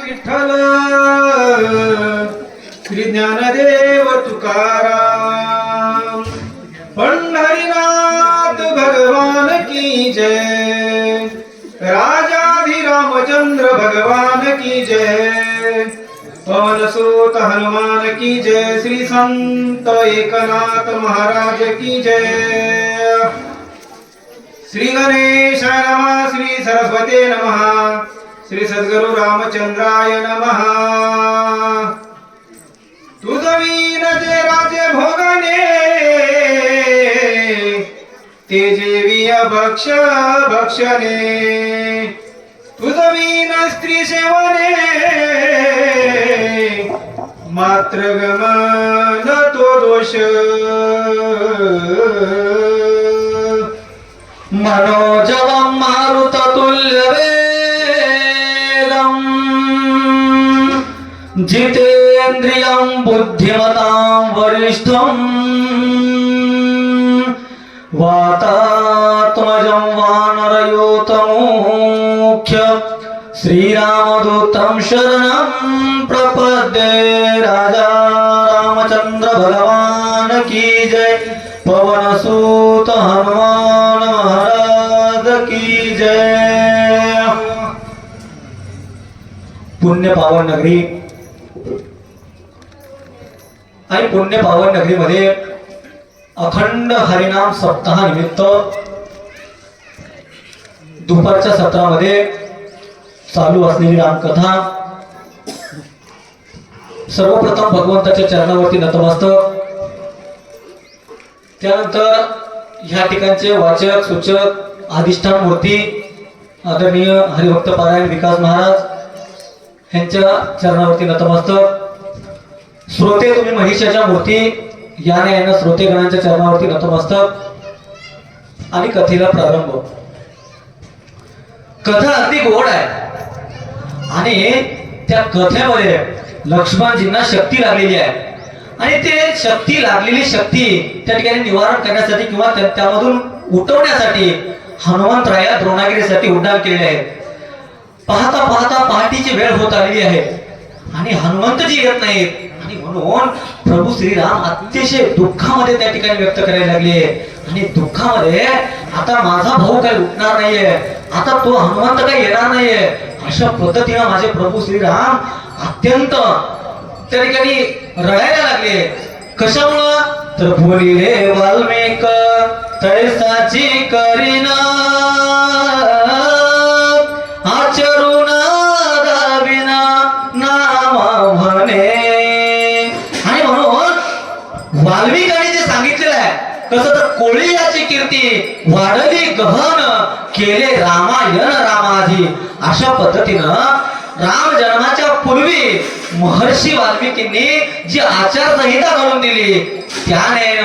विठ्ठल श्री ज्ञानदेव तुकाराम पंढरीनाथ भगवान की जय राजाधिरामचंद्र भगवान की जय पवन सूत हनुमान की जय श्री संत एकनाथ महाराज की जय श्री गणेशाय नमः श्री सरस्वती नमः श्री सद्गुरु रामचंद्राय नमः तुझवीन जे राजे भोगने ते जेविय भक्ष भक्षणे तुझवीन स्त्री सेवने मात्र गमन तो दोष मनोजवं मारुततुल्यवेगं जितेन्द्रियं बुद्धिमतां वरिष्ठं वातात्मजं वानरयूतमुख्य श्रीरामदूतं शरणं प्रपद्ये राजा रामचंद्र भगवान की जय पवन सूत हनुमान महाराज की जय। पुण्य पावन नगरी आणि पुण्य पावन नगरीमध्ये अखंड हरिनाम सप्ताह निमित्त दुपारच्या सत्रामध्ये चालू असलेली रामकथा सर्वप्रथम भगवंताच्या चरणावरती नतमस्तक, त्यानंतर ह्या ठिकाणचे वाचक सूचक अधिष्ठान मूर्ती आदरणीय हरिभक्त पारायण विकास महाराज यांच्या चरणावरती नतमस्तक, श्रोते तुम्ही महिषाच्या मूर्ती याने यांना श्रोतेगणांच्या चरणावरती नतमस्तक आणि कथेला प्रारंभ. कथा अगदी गोड आहे आणि त्या कथेमध्ये लक्ष्मणजींना शक्ती लागलेली आहे आणि ते शक्ती लागलेली शक्ती त्या ठिकाणी निवारण करण्यासाठी किंवा त्यामधून उठवण्यासाठी हनुमंतराया द्रोणागिरीसाठी उड्डाण केलेले आहे. पाहता पाहता पहाटेची वेळ होत आलेली आहे आणि हनुमंतजी येत नाहीत आणि म्हणून प्रभू श्रीराम अतिशय दुःखामध्ये त्या ठिकाणी व्यक्त करायला लागले आणि दुःखामध्ये आता माझा भाऊ काही उठणार नाहीये, आता तो हनुमंत काही येणार नाहीये, अशा पद्धतीने माझे प्रभू श्रीराम अत्यंत त्या ठिकाणी रडायला लागले. कशामुळं तर बोलिले वाल्मिक तैसाची करीना आचरुण दाविना नाम म्हणे. आणि म्हणून वाल्मिकांनी जे सांगितलेलं आहे कसं तर कोळी याची कीर्ती वाढली गहन केले रामायण रामाधी. अशा पद्धतीनं राम जन्माच्या पूर्वी महर्षी वाल्मिकींनी जी आचारसंहिता घालून दिली त्याने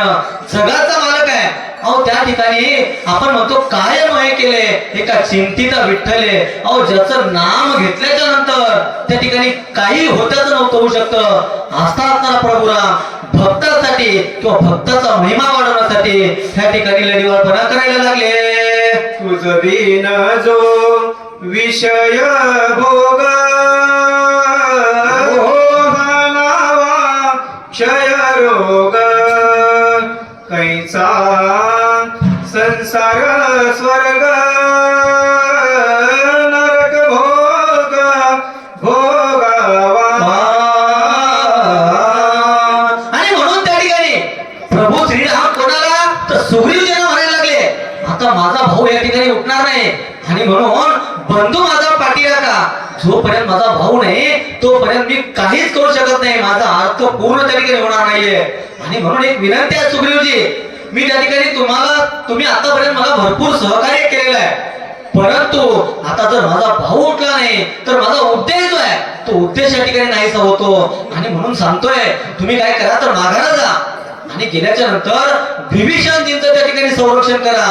जगाचा मालक आहे. अहो त्या ठिकाणी आपण म्हणतो काय नोहे केले एका चिंतित विठ्ठले. अहो ज्याचं नाम घेतल्याच्या नंतर त्या ठिकाणी काही होत्याच नव्हतं होऊ शकतं. आस्था असणारा प्रभू राम भक्तासाठी किंवा भक्ताचा महिमा वाढवण्यासाठी त्या ठिकाणी लढीवारपणा करायला लागले. तुझ बिन जो विषय भोग भोगनावा क्षय रोग कैचा संसार स्वर्ग नरक भोग भोगावा. आणि म्हणून त्या ठिकाणी प्रभू श्रीराम कोणाला तर सुग्रीवजींना म्हणायला लागले आता माझा भाऊ या ठिकाणी उठणार नाही आणि म्हणून बंधू माझा पाठी राखा. जोपर्यंत माझा भाऊ नाही तोपर्यंत मी काहीच करू शकत नाही, माझा अर्थ पूर्ण त्या ठिकाणी होणार नाहीये. आणि म्हणून एक विनंती आहे सुग्रीवजी, मी त्या ठिकाणी तुम्ही आतापर्यंत मला भरपूर सहकार्य केलेलं आहे, परंतु आता जर माझा भाऊ उठला नाही तर माझा उद्देश जो आहे तो उद्देश या ठिकाणी नाहीसा होतो. आणि म्हणून सांगतोय तुम्ही काय करा तर माघारा जा आणि गेल्याच्या नंतर विभीषणजींचं त्या ठिकाणी संरक्षण करा.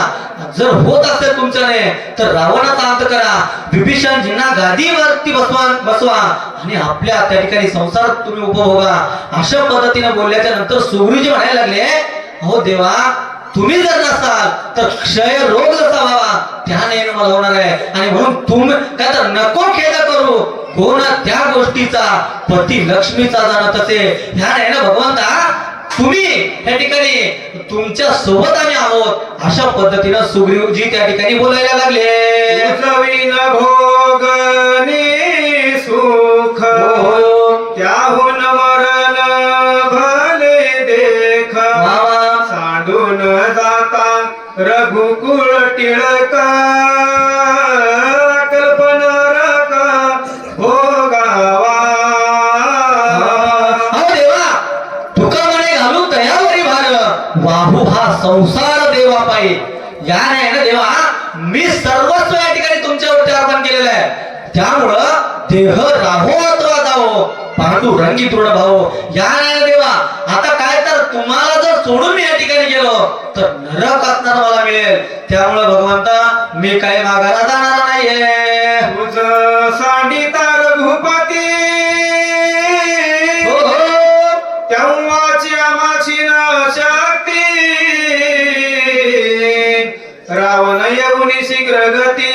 जर होत असेल तुमच्याने तर रावणाचा अंत करा, विभीषणजींना गादीवरती बसवा आणि आपल्या त्या ठिकाणी संसार तुम्ही उपभोगा. अशा पद्धतीने बोलल्याच्या नंतर सुग्रीवजी म्हणायला लागले अहो देवा तुम्ही जर नसाल तर क्षय रोग जसा व्हावा त्याने मला होणार आहे आणि म्हणून तुम्ही काय तर नको खेद करू करू कोण त्या गोष्टीचा पती लक्ष्मीचा जाणत असे. ह्या नाही ना भगवंता, तुम्ही या ठिकाणी तुमच्या सोबत आम्ही आहोत अशा पद्धतीनं सुग्रीवजी त्या ठिकाणी बोलायला लागले. उजवीन भोगने सुख त्याहून मरण भले देख सांडून जाता रघुकुळ टिळक कल्पना रक भोगावा. देवा तुका म्हणे घालून तयावरी भार वाहू हा संसार देवा पायी. या नाही ना देवा, मी सर्वस्व या ठिकाणी तुमच्यावरती अर्पण केलेलं आहे. त्यामुळं देह राहो अथवा जावो पांडू रंगी तृण भावो. या नाही ना देवा, आता काय तर तुम्हाला जर सोडून मी या ठिकाणी गेलो तर नरक असणार मला मिळेल. त्यामुळं भगवंता मी काही मागायला जाणार नाहीये. तुझ सांडिता रघुपती तेव्हाची आमाची न शक्ती रावण येऊनी शीघ्र गती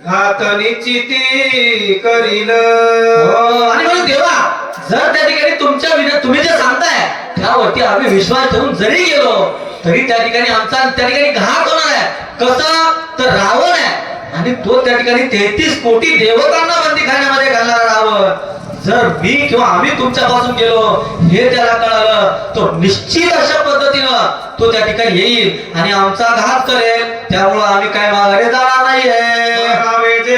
घात निश्चिती करील. आणि म्हणून देवा जर त्या ठिकाणी तुम्ही जे सांगताय त्यावरती आम्ही विश्वास ठेवून जरी गेलो तरी त्या ठिकाणी आमचा त्या ठिकाणी घात होणार आहे. कसं तर रावण आहे आणि तो त्या ठिकाणी 33 कोटी देवतांना बंदीखान्यामध्ये घालणारा रावण. जर मी किंवा आम्ही तुमच्यापासून गेलो हे त्याला कळालं तो निश्चित अशा पद्धतीनं तो त्या ठिकाणी येईल आणि आमचा घात करेल. त्यामुळं आम्ही काय माघारी जाणार नाहीये. रावे जे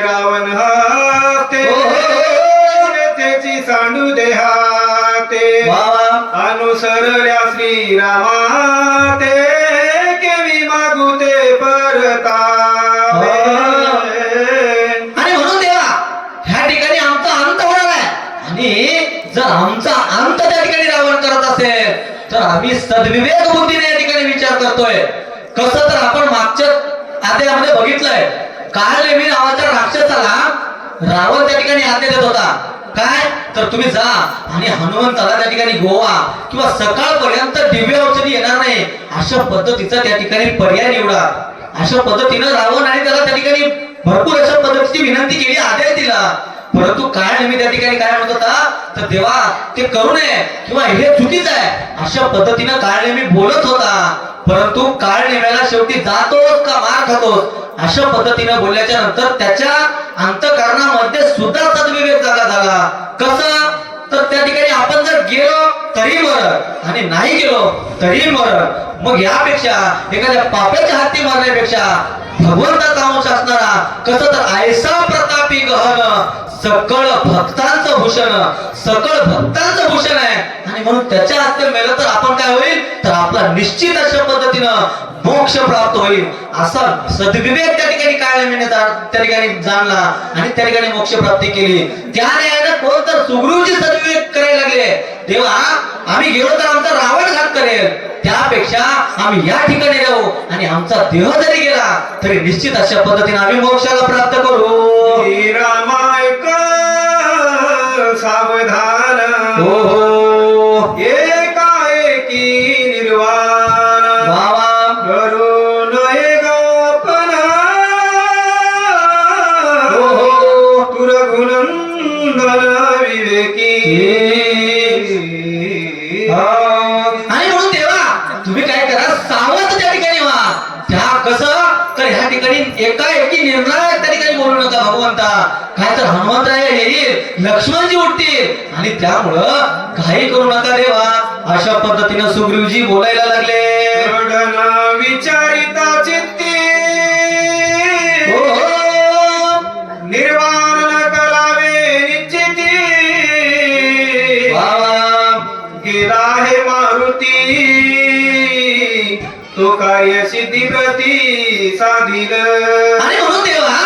रावण हते त्याची सांडू देहाते अनुसरल्या श्रीरामा ते केवी मागू ते परतावे. आणि म्हणून देवा ह्या ठिकाणी आमचा अंत होणार आहे. आणि जर आमचा अंत त्या ठिकाणी रावण करत असेल तर आम्ही सद्विवेक बुद्धीने या ठिकाणी विचार करतोय. कसं तर आपण मागच्या अध्यायामध्ये बघितलंय काल नेहमी नावाच्या राक्षसाला रावण त्या ठिकाणी आज्ञा देत होता काय तर तुम्ही जा आणि हनुमंताला त्या ठिकाणी गोवा किंवा सकाळपर्यंत दिव्य औषधी येणार नाही अशा पद्धतीचा त्या ठिकाणी पर्याय निवडा. अशा पद्धतीनं रावण आणि त्याला त्या ठिकाणी भरपूर अशा पद्धतीची विनंती केली, आदेश दिला. परंतु काळ नेहमी त्या ठिकाणी काय म्हणत होता तर देवा ते करू नये किंवा हे चुकीचं आहे अशा पद्धतीनं काळ नेहमी बोलत होता. परंतु काळ नेहमीला शेवटी जातोस का मार खातोस अशा पद्धतीनं बोलल्याच्या नंतर त्याच्या अंतःकरणामध्ये सुद्धा सद्विवेक जागा झाला. कसं तर त्या ठिकाणी आपण जर गेलो तरी मरण आणि नाही गेलो तरी मरण. मग यापेक्षा एखाद्या पाप्याच्या हाती मारण्यापेक्षा भगवंताचा अंश असणारा कसं तर ऐसा प्रतापी गहन सकळ भक्तांचं भूषण आहे. आणि म्हणून त्याच्या हस्ते मेलं तर आपण काय होईल तर आपला निश्चित अशा पद्धतीनं मोक्ष प्राप्त होईल. असा सद्विवेक त्या ठिकाणी काळ्या त्या ठिकाणी जाणला आणि त्या ठिकाणी मोक्ष प्राप्ती केली. त्याने कोण तर सुग्रीवजी सद्विवेक करायला लागले. देवा आम्ही गेलो तर आमचा रावण घात करेल त्यापेक्षा आम्ही या ठिकाणी राहू आणि आमचा देह जरी गेला तरी निश्चित अशा पद्धतीने आम्ही मोक्षाला प्राप्त करू. रामायक सावधान हो एकाएकी निर्वाण बाबा करू नये गोपना तू रघुनंदन विवेकी. आणि म्हणून देवा तुम्ही काय करा सावध त्या ठिकाणी व्हा. त्या कसं तर ह्या ठिकाणी एकाएकी निर्णायक त्या ठिकाणी बोलू नका भगवंता. काय तर हनुमंतराय येईल लक्ष्मणजी उठतील आणि त्यामुळं काही करू नका देवा अशा पद्धतीनं सुग्रीवजी बोलायला लागले. विचारिता चित्ती निर्वाण न करावे निश्चिती गेला हे मारुती तो कार्य सिद्धी प्रती साधिल. आणि म्हणून देवा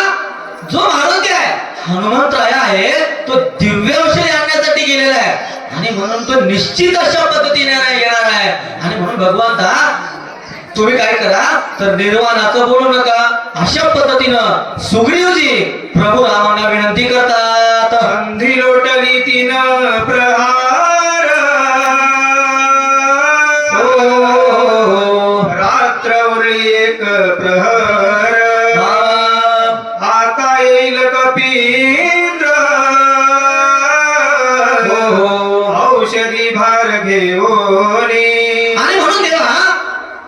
जो मारुती आहे हनुमंतराय आहे तो दिव्य औषधी आणण्यासाठी गेलेला आहे आणि म्हणून तो निश्चित अशा पद्धतीने येणार आहे. आणि म्हणून भगवंता तुम्ही काय करा तर निर्वाणाचं बोलू नका अशा पद्धतीनं सुग्रीवजी प्रभू रामांना विनंती करतात. संधी लोटली तीन प्रहार रात्र उरली एक प्रहर आता येईल घेऊनी. आणि म्हणून देवा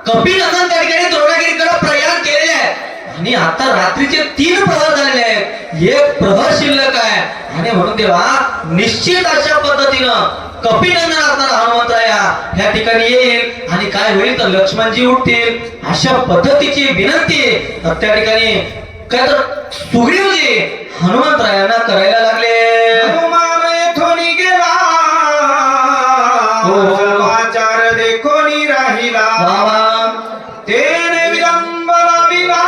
कपिनंदन त्या ठिकाणी द्रोणागिरीकडे प्रयाण केलेले आहे आणि आता रात्रीचे 3 प्रहर झालेले आहेत, 1 प्रहर शिल्लक आहे. आणि म्हणून देवा निश्चित अशा पद्धतीनं कपिनंदन असणारा हनुमंतराया ह्या ठिकाणी येईल आणि काय होईल तर लक्ष्मणजी उठतील. अशा पद्धतीची विनंती त्या ठिकाणी काय तर सुग्रीवजी हनुमंतरायांना करायला लागले. हनुमान येथून गेला, हो. समाचार देखोनी राहिला. बाबा तेने विलंब लाविला,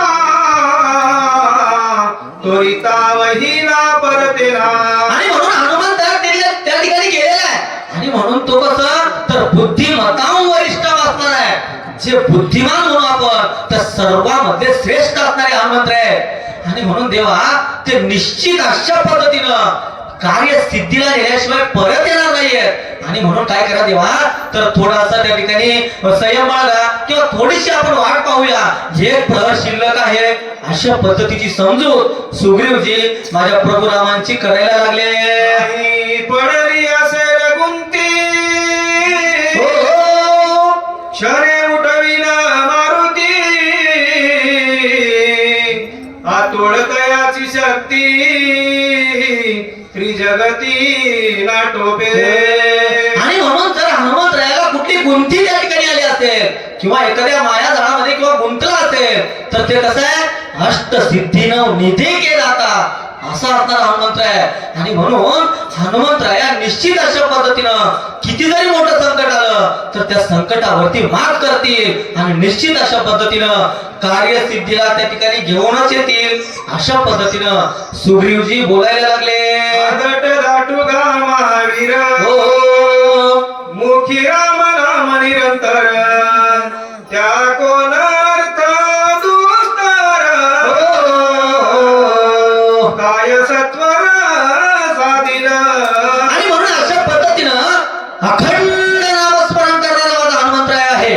त्वरिता वहिला परतेला. आणि म्हणून हनुमान त्या ठिकाणी गेलेला आहे आणि म्हणून तो कसं तर बुद्धिमत्ताहून वरिष्ठ असणार आहे. जे बुद्धिमान म्हणून आपण तर सर्वांमध्ये श्रेष्ठ असणारे हनुमंत आहे. आणि म्हणून देवा ते निश्चित अशा पद्धतीनं कार्य सिद्धीला नेल्याशिवाय परत येणार नाहीयेत. आणि म्हणून काय करा देवा तर थोडासा त्या ठिकाणी संयम बाळगा किंवा थोडीशी आपण वाट पाहूया. एक प्रहर शिल्लक आहे अशा पद्धतीची समजूत सुग्रीवजी माझ्या प्रभू रामांची करायला लागले. नाही पडली असेल गुंती, हो. क्षणे उठविल मारुती. आतोळ तयाची शक्ती, त्रिजगती नाटोपे. आणि म्हणून जर हनुमंतरायाला कुठली गुंती त्या ठिकाणी आली असेल किंवा एखाद्या माया जाळामध्ये किंवा गुंतला असेल तर ते कसं आहे अष्टसिद्धीनं निधी के जाता असा असणारा हनुमंतराय. आणि म्हणून हनुमंतराया निश्चित अशा पद्धतीनं किती जरी मोठं संकट आलं तर त्या संकटावरती मात करतील आणि निश्चित अशा पद्धतीनं कार्यसिद्धीला त्या ठिकाणी घेऊनच येतील. अशा पद्धतीनं सुग्रीवजी बोलायला लागले. आदट दाटुगा महावीर, हो. मुखी राम नाम निरंतर. त्या कोण अर्थ दुस्तर, काय सत्वर साधिल. आणि म्हणून अशा पद्धतीनं अखंड नामस्मरण करणारा माझा हनुमंतराय आहे.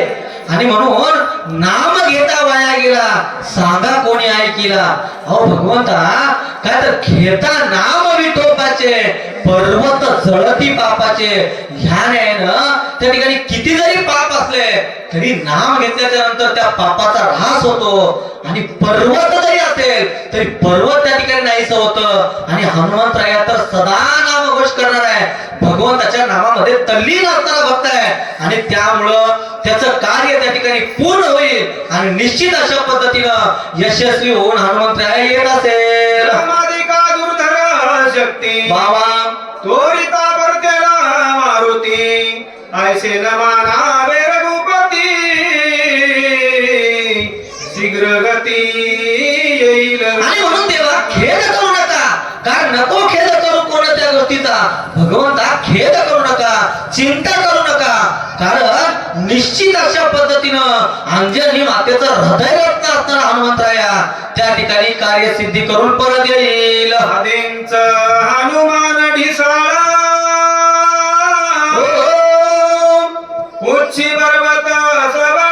आणि म्हणून नाम घेता वाया गेला सांगा कोणी ऐकिला. अहो भगवंता काय तर घेता नाम विठोबाचे पर्वत जळती पापाचे. ह्या न्यायानं त्या ठिकाणी किती जरी पाप असले तरी नाम घेतल्याच्या नंतर त्या पापाचा ऱ्हास होतो. आणि पर्वत जरी असेल तरी पर्वत त्या ठिकाणी नाहीसं होतं. आणि हनुमंतराया तर सदा नामघोष करणार आहे, भगवंताच्या नामामध्ये तल्लीन असणारा भक्त आहे. आणि त्यामुळं त्याचं कार्य त्या ठिकाणी पूर्ण होईल आणि निश्चित अशा पद्धतीनं यशस्वी होऊन हनुमंतराया येत असेल. समाधिका दुर्धर शक्ती, बाबा त्वरिता परतेला मारुती. ऐसे न मानावे रघुपती, शीघ्र गती येईल. आणि म्हणून देवा खेद करू नका, कारण नको खेद करू कोणत्या गोष्टीचा. भगवंता खेद करू नका, चिंता करू नका, कारण निश्चित अशा पद्धतीनं अंजनी मातेचं हृदय रत्न असणारा हनुमंतराया त्या ठिकाणी कार्यसिद्धी करून परत येईल. आदेंच हनुमान ढिसाळा, उच्ची पर्वत सबळा.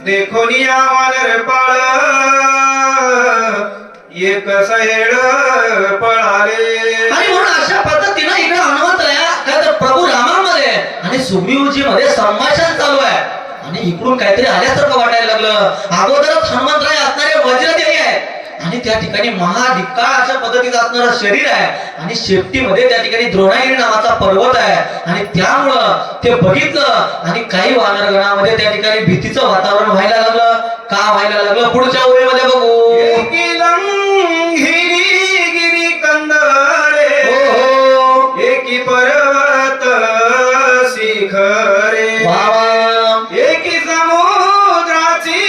देखोनिया वानर पाळ, एक सहेड पळाले. आणि म्हणून अशा पद्धतीनं इकडे हनुमंतराया काय तर प्रभू रामामध्ये आणि सुग्रीवजी मध्ये संभाषण चालू आहे. आणि इकडून काहीतरी आल्यासारखं वाटायला लागलं. अगोदरच हनुमंतराय असणारे वज्रदेही आहे आणि त्या ठिकाणी महाधिक्काळ अशा पद्धतीचं असणारं शरीर आहे आणि शेपटीमध्ये त्या ठिकाणी द्रोणागिरी नावाचा पर्वत आहे. आणि त्यामुळं ते बघितलं आणि काही वानरगणामध्ये त्या ठिकाणी भीतीचं वातावरण व्हायला लागलं. का व्हायला लागलं पुढच्या ओळीमध्ये बघू. एकी लंघिनी गिरी कंदरे, हो. एकी पर्वत शिखरे. बाबा एकी समुद्राची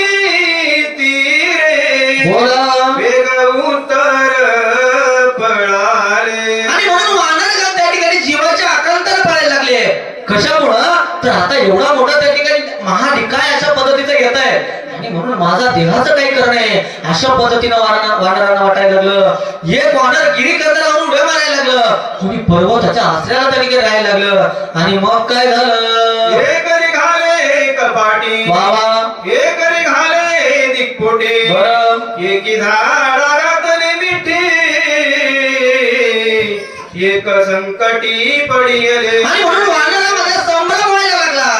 तीरे, बोला. वेग उत्तर पळाले. आणि म्हणून वानरगण त्या ठिकाणी जीवाच्या आकांतर पडायला लागले. कशामुळं तर आता एवढा मोठा त्या ठिकाणी महाधिकाय अशा पद्धतीचं येत आहे आणि म्हणून माझा देहाचं काही करणं आहे अशा पद्धतीनं वानरांना वाटायला लागलं. एक वानर गिरीकंदरावरून उड्या मारायला लागलं, कुणी पर्वताच्या आश्रयाला त्या ठिकाणी राहायला लागलं. आणि मग काय झालं. एक घाले कपाटी, बाबा एक घाले दिक्पोटे. बरं. एकी झाडातली मिठी, एक संकटी पडिले आणि म्हणून वानरामध्ये संभ्रम व्हायला लागला.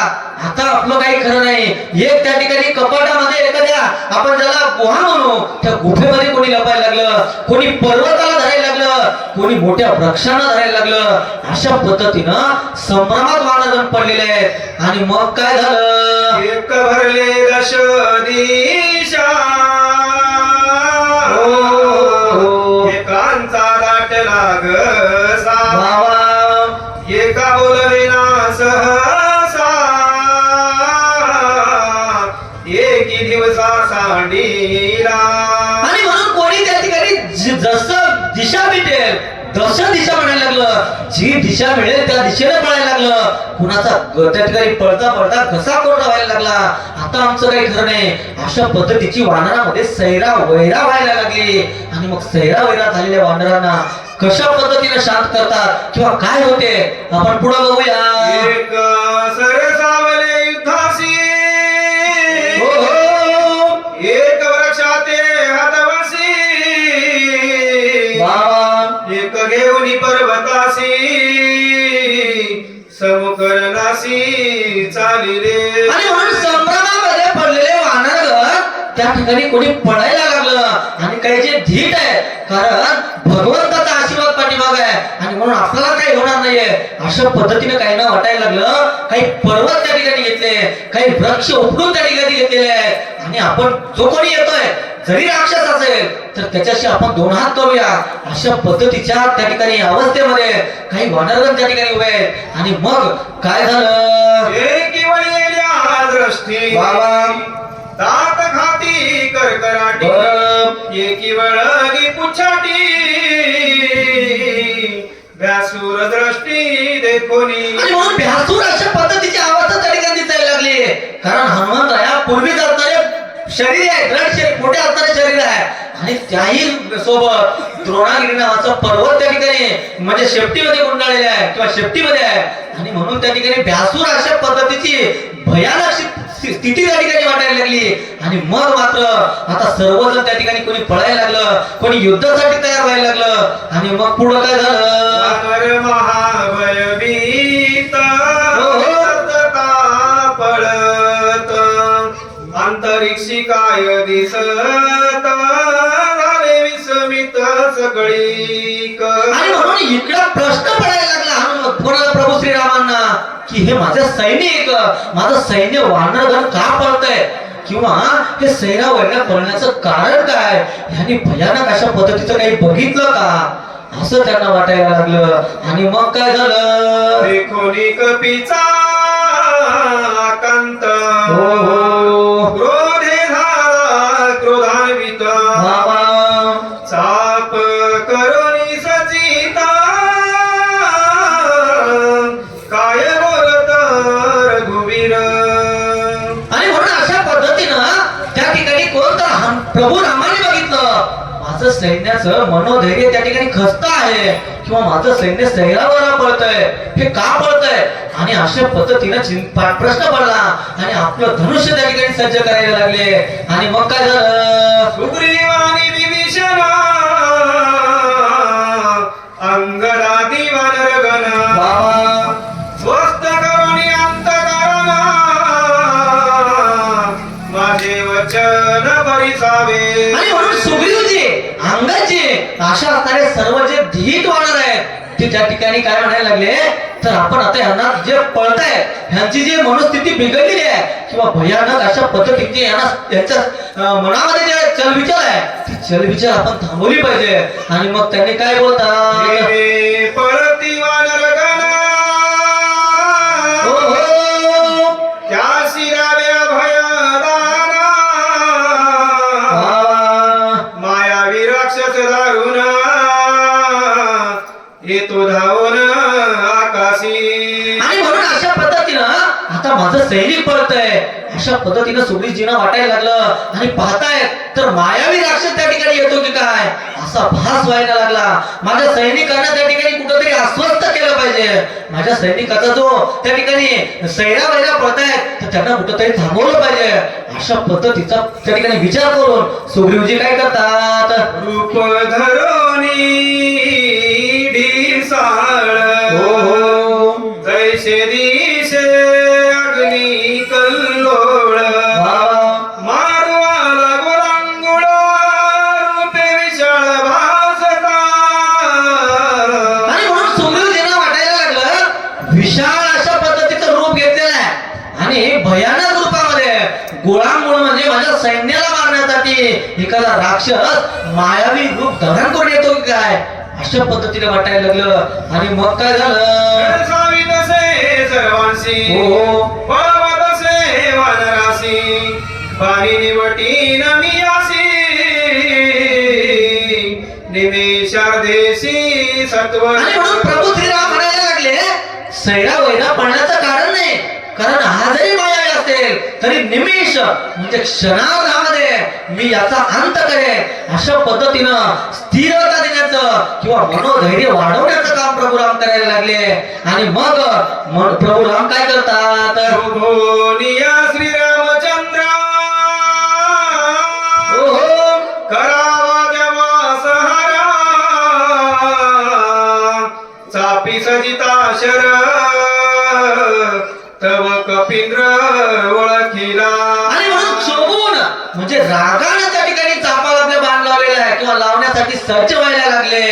आता आपलं काही खरं नाही. एक त्या ठिकाणी कपाटामध्ये एखाद्या आपण ज्याला गुहा म्हणू त्या गुफेमध्ये कोणी लपायला लागलं, कोणी पर्वताला धरायला लागलं, कोणी मोठ्या वृक्षांना धरायला लागलं. अशा पद्धतीनं संभ्रमात वानरगण पडलेले आहेत. आणि मग काय झालं? एक भरले दश दिशा एकांचा दाटला गसा बाबा एका बोलविना सहसा एकी दिवसा सांडीला. आणि म्हणून कोणी त्या ठिकाणी जसं दिशा भेटेल तसं दिशा म्हणायला लागलं. जी दिशा मिळेल त्या दिशेने पळायला लागलं. कुणाचा त्या ठिकाणी पळता पळता कसा कोरडा व्हायला लागला. आता आमचं काही खरं नाही. अशा पद्धतीची वानरामध्ये सैरा वैरा व्हायला लागली. आणि मग सैरा वैरा झालेल्या वानरांना कशा पद्धतीने शांत करतात किंवा काय होते आपण पुढे बघूया. एक सरसावले युद्धासी एक वृक्षाते हातवासी बाबा एक घेऊनी पर्वतासी समुकरणासी चालिले. आणि म्हणून संभ्रमामध्ये पडलेले वानरगण त्या ठिकाणी कोणी पळायला लागलं. आणि काही जे धीट आहे कारण भगवंताचा आशीर्वाद पाठीमाग आहे आणि म्हणून आपल्याला काही होणार नाहीये अशा पद्धतीने काही ना वाटायला लागलं. काही पर्वत त्या ठिकाणी घेतले, काही वृक्ष उपडून त्या ठिकाणी घेतलेले आहेत. आणि आपण जो कोणी येतोय जरी राक्षस असेल तर त्याच्याशी आपण दोन हात करूया अशा पद्धतीच्या त्या ठिकाणी अवस्थेमध्ये काही वानरगण त्या ठिकाणी उभे आहेत. आणि मग काय झालं? एकी वळलेल्या दृष्टी बाबा दात खाती करकराटी एकी वळगी पुछाटी व्यासूर दृष्टी देखोनी. आणि म्हणून भ्यासूर अशा पद्धतीची अवस्था त्या ठिकाणी दिसायला लागली. कारण हनुमंतराया पूर्वी असणारे शरीर आहे, दृढ शरीर, मोठे असणारे शरीर आहे. आणि त्याही सोबत द्रोणागिरी नावाचा पर्वत त्या ठिकाणी म्हणजे शेपटीमध्ये गुंडाळलेला आहे किंवा शेपटीमध्ये आहे. आणि म्हणून त्या ठिकाणी भ्यासूर अशा पद्धतीची भयानक स्थिती त्या ठिकाणी वाटायला लागली. आणि मग मात्र आता सर्वजण त्या ठिकाणी कोणी पळायला लागलं, कोणी युद्धासाठी तयार व्हायला लागलं. आणि मग पुढं काय झालं? वानर महाभयभीत पळत अंतरिक्षी काय दिसत झाले विस्मित सगळी. आणि म्हणून इकडे प्रश्न पडायला लागला कोणाला? प्रभू श्रीरामांना की हे माझं सैनिक, माझं सैन्य वानरगण का पळतंय किंवा हे सैरा वैरा पळण्याचं कारण काय? ह्यांनी भयानक अशा पद्धतीचं काही बघितलं का असं त्यांना वाटायला लागलं. आणि मग काय झालं? देखोनी कपीचा कांत क्रोधे झाला क्रोधान्वित बाबा चाप करोनी सचिता काय बोलत रघुवीर. आणि म्हणून अशा पद्धतीनं त्या ठिकाणी कोणतं प्रभू रामाने बघितलं माझं सैन्याचं मनोधैर्य त्या ठिकाणी खस्त आहे किंवा माझं सैन्य सैरावर पळतंय, हे का पळतंय. आणि अशा पद्धतीनं प्रश्न पडला आणि आपलं धनुष्य त्या ठिकाणी सज्ज करायला लागले. आणि मग काय झालं? सुग्रीवानी विभीषण अंगदादी वानरगण बाबा स्वस्त करुणी अंतकरण माझे वचन परिसावे. आणि म्हणून सुग्रीवजी अंगाची अशा असणारे सर्व जे धीट वानर आहेत ते त्या ठिकाणी काय म्हणायला लागले तर आपण आता यांना जे पळताय ह्यांची जी मनोस्थिती बिघडलेली आहे किंवा भयानक अशा पद्धतीचे यांच्या मनामध्ये जे चलविचार आहे ती चलविचार आपण थांबवली पाहिजे. आणि मग त्यांनी काय बोलतात? हे पळती वानरगण त्या शिरावे अभयदाना मायावी राक्षस दारुण येतो धावून आकाशी. आणि म्हणून अशा पद्धतीनं आता माझं सैनिक पळतंय अशा पद्धतीनं सुग्रीवजींना वाटायला लागलं. आणि पाहतायत तर मायावी राक्षस त्या ठिकाणी येतो की काय असा भास व्हायला लागला. माझ्या सैनिकांना त्या ठिकाणी कुठंतरी अस्वस्थ केलं पाहिजे. माझ्या सैनिकाचा जो त्या ठिकाणी सैरा वैरा पळतायत तर त्यांना कुठंतरी थांबवलं पाहिजे. अशा पद्धतीचा त्या ठिकाणी विचार करून सुग्रीवजी काय करतात? रूप धरोनी ढीसा ठिकाणी एखादा राक्षस मायावी रूप धारण करून येतो की काय अशा पद्धतीने वाटायला लागलं. आणि मग काय झालं? सावी तसे सर्वांशी हो. पळवा तसे वानरासी पाणी निवटी नमियासी निमेषार्धेशी सत्व. आणि म्हणून प्रभू श्रीराम म्हणायला लागले सैरा वैरा पडण्याचं कारण नाही, कारण हा जरी मायावी असेल तरी निमेष म्हणजे क्षणार्धामध्ये मी याचा अंत करेन अशा पद्धतीनं स्थिरता देण्याचं किंवा मनोधैर्य वाढवण्याचं काम प्रभू राम करायला लागले. आणि मग प्रभू राम काय करतात? शोभोनिया श्रीरामचंद्र हो हो. करावा देवा सहारा चापी सजिता शर तव कपिंद्र ओळखिला. आणि म्हणून शोभून म्हणजे रागाने त्या ठिकाणी चापाला आपल्या बाण लावलेला आहे किंवा लावण्यासाठी सज्ज व्हायला लागले.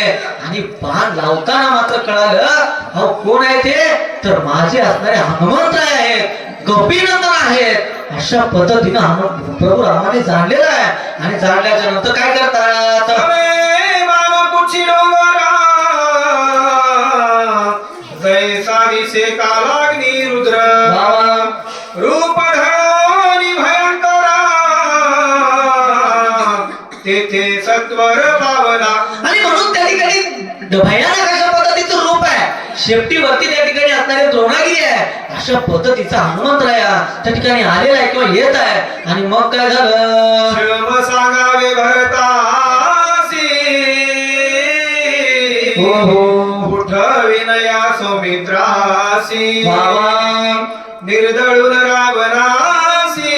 आणि बाण लावताना मात्र कळालं अहो कोण आहे ते, तर माझे असणारे हनुमंत आहेत, कपिनंदन आहेत. अशा पद्धतीनं प्रभू रामाने जाणलेलं आहे. आणि जाणल्याच्या नंतर काय करतात? अरे बाबा पुढची डोंगरा जैसा दिसे कालाग्नी रुद्र बाबा रूप धरोनी भयंकरा तेथे सत्वर पावला. आणि म्हणून त्या ठिकाणी भयानक अशा पद्धतीचं रूप आहे. शेपटीवरती त्या ठिकाणी असणारे द्रोणागिरी आहे. अशा पद्धतीचा हनुमंतराय त्या ठिकाणी आलेला आहे किंवा येत आहे. आणि मग काय झालं? क्षम सांगावे भरतासी हो हो. उठ विनया सौमित्रासी बाबा निर्दळून रावणासी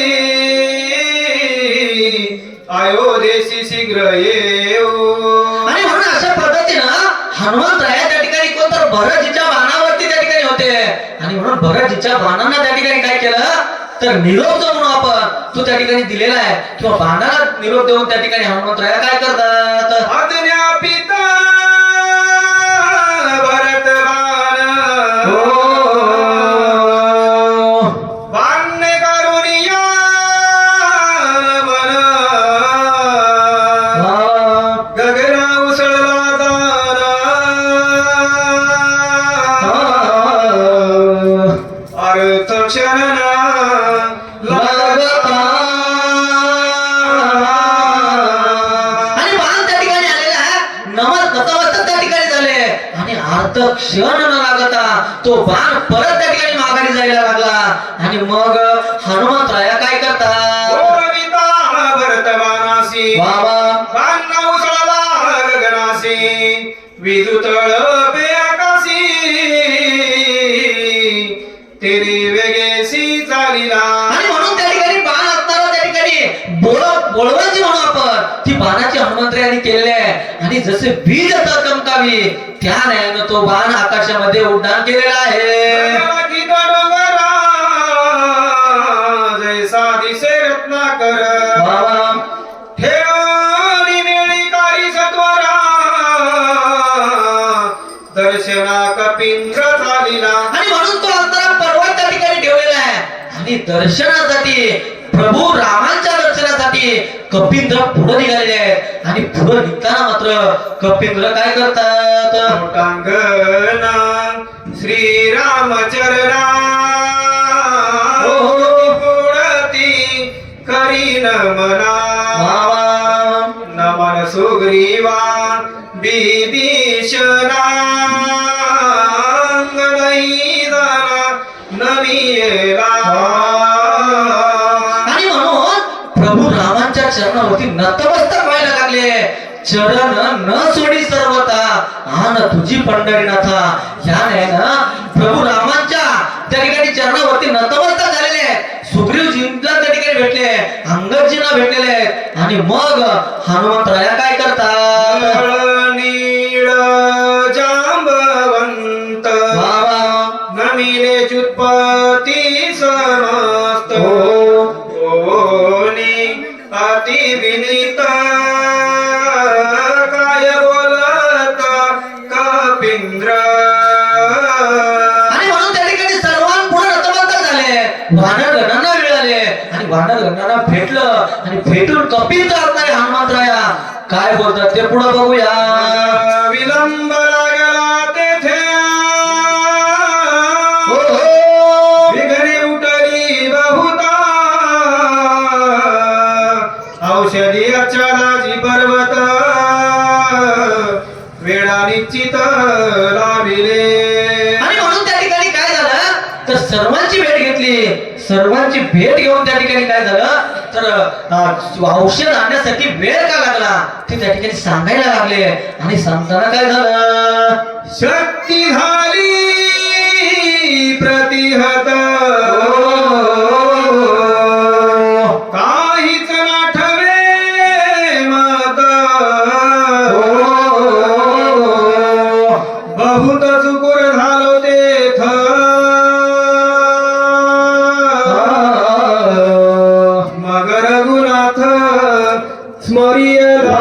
अयोध्येशी शीघ्र येऊ. आणि म्हणून अशा पद्धतीनं हनुमंतराय त्या ठिकाणी कोणतर भरतजीच्या बाणावरती त्या ठिकाणी होते. आणि म्हणून भरतजीच्या बाणांना त्या ठिकाणी काय केलं तर निरोप जो म्हणून आपण तो त्या ठिकाणी दिलेला आहे किंवा बाणाला निरोप देऊन त्या ठिकाणी हनुमंतराय काय करतात? अज्ञापिता भरत बाण बाण्य करुनिया मन गगना उसळला दाना अर्थ क्षणना लागता. आणि बाण त्या ठिकाणी आलेला आहे. नतमस्तक त्या ठिकाणी झाले. आणि अर्ध क्षण न लागता तो बाण परत त्या ठिकाणी माघारी जायला लागला. आणि मग हनुमंतराय काय करतात? ओरविता भरतबाणासी बाबा बाण उसळला गगनासी विजुतळ पे आकाशी तेरी वेगेसी चालिला. आणि म्हणून त्या ठिकाणी बाण असताना त्या ठिकाणी बोळवण्याची म्हणू आपण ती बाणाची हनुमंतरायांनी केलेली आहे. आणि जसे बीज चमकावी त्या न्यायानं तो बाण आकाशामध्ये उड्डाण केलेला आहे. जैसा दिसे रत्नाकर बाबा ठेवणी मिळीकारी सत्वरा दर्शना कपिंद्र चालिला. आणि म्हणून तो अंतरा पर्वत त्या ठिकाणी ठेवलेला आहे. आणि दर्शनासाठी प्रभू रामांच्या दर्शनासाठी कपिंद्र पुढे निघालेले आहेत. आणि पुढे निघताना मात्र कपिंद्र काय करतात? मोटांगना श्रीरामचरणा पुढती करीन मना नमन सुग्रीवा बिभीषणा नवीला. आणि म्हणून प्रभू रामांच्या चरणावरती नतमस्तक व्हायला लागले. चरण न सोडी सर्वता आन तुझी पंढरीनाथा. ह्या न्यायानं प्रभू रामांच्या त्या ठिकाणी चरणावरती नतमस्तक झालेले आहेत. सुग्रीवजींना त्या ठिकाणी भेटले, अंगदजींना भेटलेले आहेत. आणि मग हनुमंतराया काय करतात? नीळ जांबवंत नमिले चुत्पत्ती समस्त ओनी अति विनीत काय बोलत कपिंद्र. आणि म्हणून त्या ठिकाणी सर्वांपुढे नतमस्तक झाले. वानर गणांना मिळाले. आणि भांडण लग्नाला भेटलं आणि भेटून कपिल चालणारे हनुमंतराया काय बोलतात ते पुढे बघूया. विलंब लागला तेथे हो, हो. विघ्ने उठली बहुता औषधी अचालाची पर्वत वेळा निश्चित लाविले. आणि म्हणून त्या ठिकाणी काय झालं तर सर्वांची भेट घेतली. सर्वांची भेट घेऊन त्या ठिकाणी काय झालं तर औषध आणण्यासाठी वेळ का लागला ते त्या ठिकाणी सांगायला लागले. आणि सांगताना काय झालं शक्ती झाली प्रतिहत काहीच नाठवे मत बहुत चुकुर झालो तेथ मग रघुनाथ स्मरियला.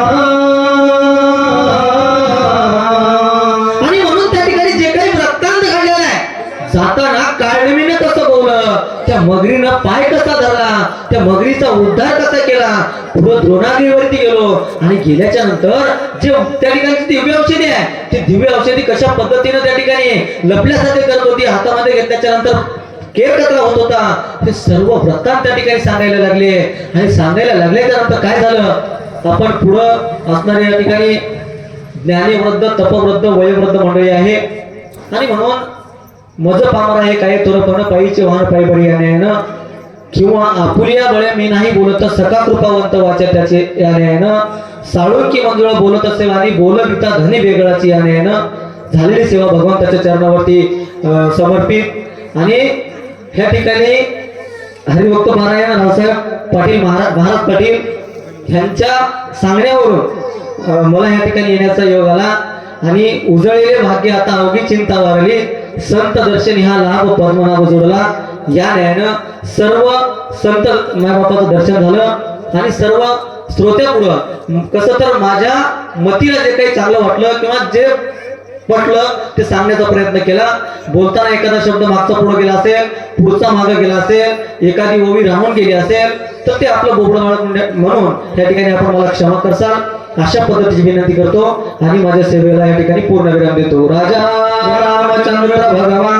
आणि म्हणून त्या ठिकाणी जे काही वृत्तांत घडलेला आहे जाताना काळनेमीने कसं बोललं त्या मगरीनं पाय कसा धरला त्या मगरीचा उद्धार कसा केला पुढे द्रोणागिरीवरती गेलो. आणि गेल्याच्या नंतर जे त्या ठिकाणी दिव्य औषधी आहे ती दिव्य औषधी कशा पद्धतीने त्या ठिकाणी लपल्यासारखे करत होती हातामध्ये घेतल्याच्या नंतर केर कचरा होत होता हे सर्व वृत्तांत त्या ठिकाणी सांगायला लागले. आणि सांगायला लागल्याच्या नंतर काय झालं आपण पुढं असणारे या ठिकाणी ज्ञानीवृद्ध तपवृद्ध वयोवृद्ध मंडळी आहे. आणि म्हणून मज पामर आहे काय तुरपण पायीचे वाहन पायी बळी याने किंवा आपुलिया बळे मी नाही बोलत सका कृपावंत वाचा त्याचे याने साळुंकी मंजुळ बोलत असे वाणी बोल गीता धनी वेगळाची याने झालेली सेवा भगवंताच्या चरणावरती समर्पित. आणि ह्या ठिकाणी हरिभक्त महाराज रावसाहेब पाटील महाराज पाटील यांच्या सांगण्यावरून मला या ठिकाणी येण्याचा योग आला. आणि उजळलेले भाग्य आता अवघी चिंता वारली संत दर्शन हा लाभ पद्मनाभ जोडला. या न्यायानं सर्व संत मायबापाचं दर्शन झालं आणि सर्व श्रोत्यापुढं कसं तर माझ्या मतीला जे काही चांगलं वाटलं किंवा जे पटलं ते सांगण्याचा प्रयत्न केला. बोलताना एखादा शब्द मागचा पुढे गेला असेल पुढचा मागे गेला असेल एखादी ओवी राहून गेली असेल तर ते आपलं बोबडं म्हणून त्या ठिकाणी आपण मला क्षमा करसाल अशा पद्धतीची विनंती करतो आणि माझ्या सेवेला या ठिकाणी पूर्ण विराम देतो. राजा रामचंद्र भगवान